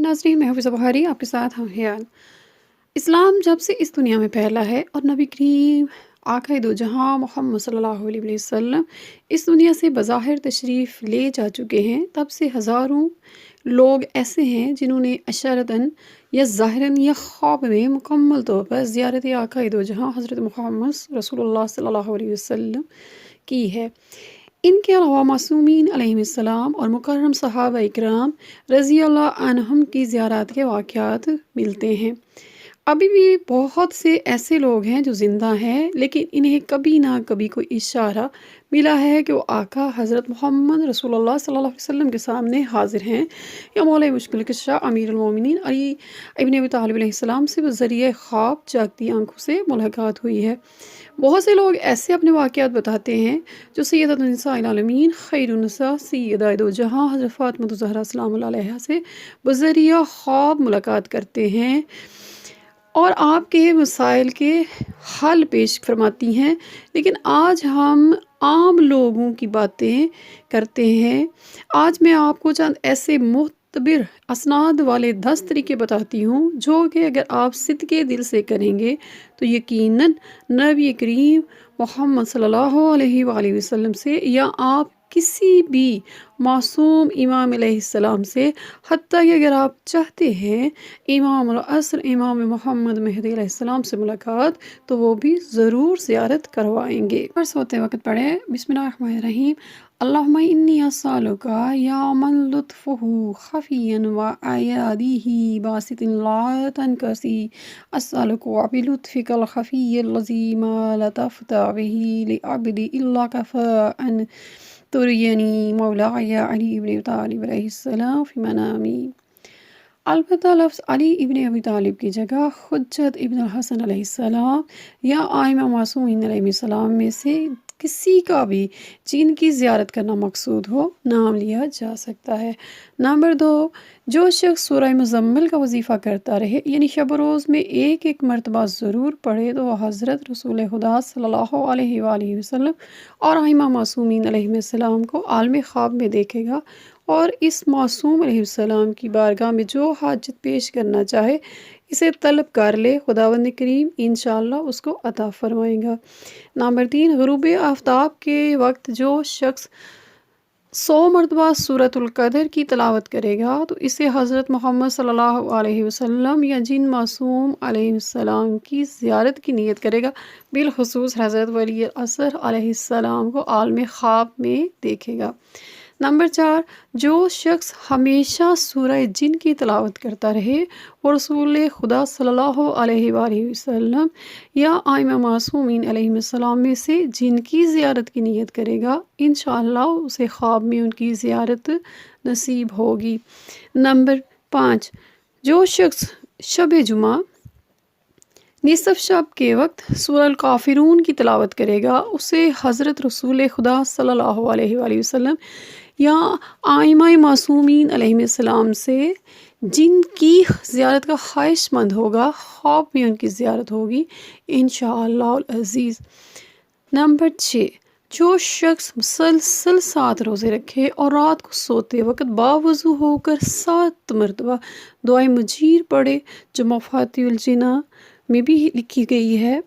ناظرین، میں حفظہ بخاری آپ کے ساتھ ہم حیال۔ اسلام جب سے اس دنیا میں پھیلا ہے اور نبی کریم آقائے دو جہاں محمد صلی اللہ علیہ وسلم اس دنیا سے بظاہر تشریف لے جا چکے ہیں، تب سے ہزاروں لوگ ایسے ہیں جنہوں نے اشارتاً یا ظاہراً یا خواب میں مکمل طور پر زیارت آقائے دو جہاں حضرت محمد رسول اللہ صلی اللہ علیہ وسلم کی ہے۔ ان کے علاوہ معصومین علیہ السلام اور مکرم صحابہ اکرام رضی اللہ عنہم کی زیارت کے واقعات ملتے ہیں۔ ابھی بھی بہت سے ایسے لوگ ہیں جو زندہ ہیں، لیکن انہیں کبھی نہ کبھی کوئی اشارہ ملا ہے کہ وہ آقا حضرت محمد رسول اللہ صلی اللہ علیہ وسلم کے سامنے حاضر ہیں، یا مولا مشکل کشا امیر المومنین علی ابن ابی طالب علیہ السلام سے بذریعہ خواب جاگتی آنکھوں سے ملاقات ہوئی ہے۔ بہت سے لوگ ایسے اپنے واقعات بتاتے ہیں جو سیدۃ النساء العالمین خیر النساء سیدہ دو جہاں حضرت فاطمہ الزہرا سلام اللہ علیہا سے بذریعہ خواب ملاقات کرتے ہیں اور آپ کے مسائل کے حل پیش فرماتی ہیں۔ لیکن آج ہم عام لوگوں کی باتیں کرتے ہیں۔ آج میں آپ کو چند ایسے معتبر اسناد والے 10 طریقے بتاتی ہوں جو کہ اگر آپ صدقے دل سے کریں گے تو یقیناً نبی کریم محمد صلی اللہ علیہ وآلہ وسلم سے یا آپ کسی بھی معصوم امام علیہ السلام سے، حتیٰ کہ اگر آپ چاہتے ہیں امام العصر امام محمد مہدی علیہ السلام سے ملاقات، تو وہ بھی ضرور زیارت کروائیں گے۔ پر سوتے وقت پڑھیں بسم اللہ الرحمن الرحیم۔ اللہم انی اسألک یا من لطفہ خفیا وعیادیہ باسط لا تنکسی، اسألک بلطفک الخفی الذی ما لطفت بہ لعبدی الا کفاء ترینی مولاي علی ابن طالب علیہ السلام فی منامی۔ البتہ لفظ علی ابن ابی طالب کی جگہ حجت ابن الحسن علیہ السلام یا ائمہ معصومین علیہ السلام میں سے کسی کا بھی جن کی زیارت کرنا مقصود ہو نام لیا جا سکتا ہے۔ نمبر 2، جو شخص سورہ مزمل کا وظیفہ کرتا رہے، یعنی شب و روز میں ایک مرتبہ ضرور پڑھے، تو وہ حضرت رسول خدا صلی اللہ علیہ وآلہ وسلم اور ائمہ معصومین علیہ السلام کو عالم خواب میں دیکھے گا اور اس معصوم علیہ السلام کی بارگاہ میں جو حاجت پیش کرنا چاہے اسے طلب کر لے، خداوند کریم انشاءاللہ اس کو عطا فرمائے گا۔ نمبر 3، غروب آفتاب کے وقت جو شخص 100 مرتبہ سورۃ القدر کی تلاوت کرے گا تو اسے حضرت محمد صلی اللہ علیہ وسلم یا جن معصوم علیہ السلام کی زیارت کی نیت کرے گا، بالخصوص حضرت ولی العصر علیہ السلام کو عالم خواب میں دیکھے گا۔ نمبر 4، جو شخص ہمیشہ سورہ جن کی تلاوت کرتا رہے، وہ رسول خدا صلی اللہ علیہ وآلہ وسلم یا ائمہ معصومین علیہ السلام میں سے جن کی زیارت کی نیت کرے گا، انشاءاللہ اسے خواب میں ان کی زیارت نصیب ہوگی۔ نمبر 5، جو شخص شب جمعہ نصف شب کے وقت سورہ الکافرون کی تلاوت کرے گا، اسے حضرت رسول خدا صلی اللہ علیہ وآلہ وسلم یا ائمہ معصومین علیہ السلام سے جن کی زیارت کا خواہش مند ہوگا، خواب میں ان کی زیارت ہوگی انشاءاللہ العزیز۔ نمبر 6، جو شخص مسلسل 7 روزے رکھے اور رات کو سوتے وقت باوضو ہو کر 7 مرتبہ دعائے مجیر پڑھے جو مفاتیح الجناں میں بھی لکھی گئی ہے،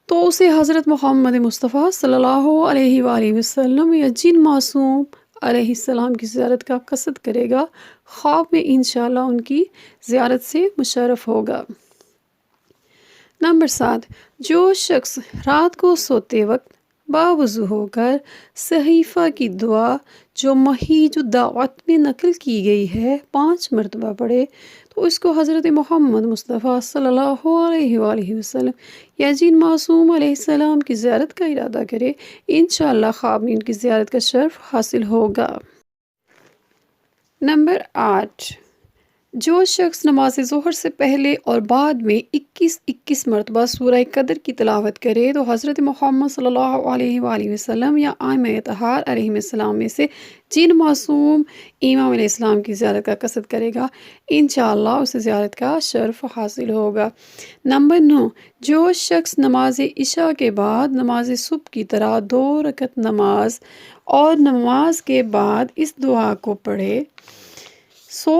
تو اسے حضرت محمد مصطفیٰ صلی اللہ علیہ وآلہ وسلم یا جن معصوم علیہ السلام کی زیارت کا قصد کرے گا، خواب میں انشاءاللہ ان کی زیارت سے مشرف ہوگا۔ نمبر 7، جو شخص رات کو سوتے وقت باوضو ہو کر صحیفہ کی دعا جو محیج الدعوت میں نقل کی گئی ہے 5 مرتبہ پڑھے، تو اس کو حضرت محمد مصطفیٰ صلی اللہ علیہ وآلہ وسلم یا جن معصوم علیہ السلام کی زیارت کا ارادہ کرے، انشاءاللہ خواب میں ان کی زیارت کا شرف حاصل ہوگا۔ نمبر 8، جو شخص نماز ظہر سے پہلے اور بعد میں 21 مرتبہ سورہ قدر کی تلاوت کرے، تو حضرت محمد صلی اللہ علیہ وآلہ وسلم یا ائمہ اطہار علیہ السلام میں سے جن معصوم امام علیہ السلام کی زیارت کا قصد کرے گا، انشاءاللہ اسے زیارت کا شرف حاصل ہوگا۔ نمبر 9، جو شخص نماز عشاء کے بعد نماز صبح کی طرح 2 رکعت نماز اور نماز کے بعد اس دعا کو پڑھے، 100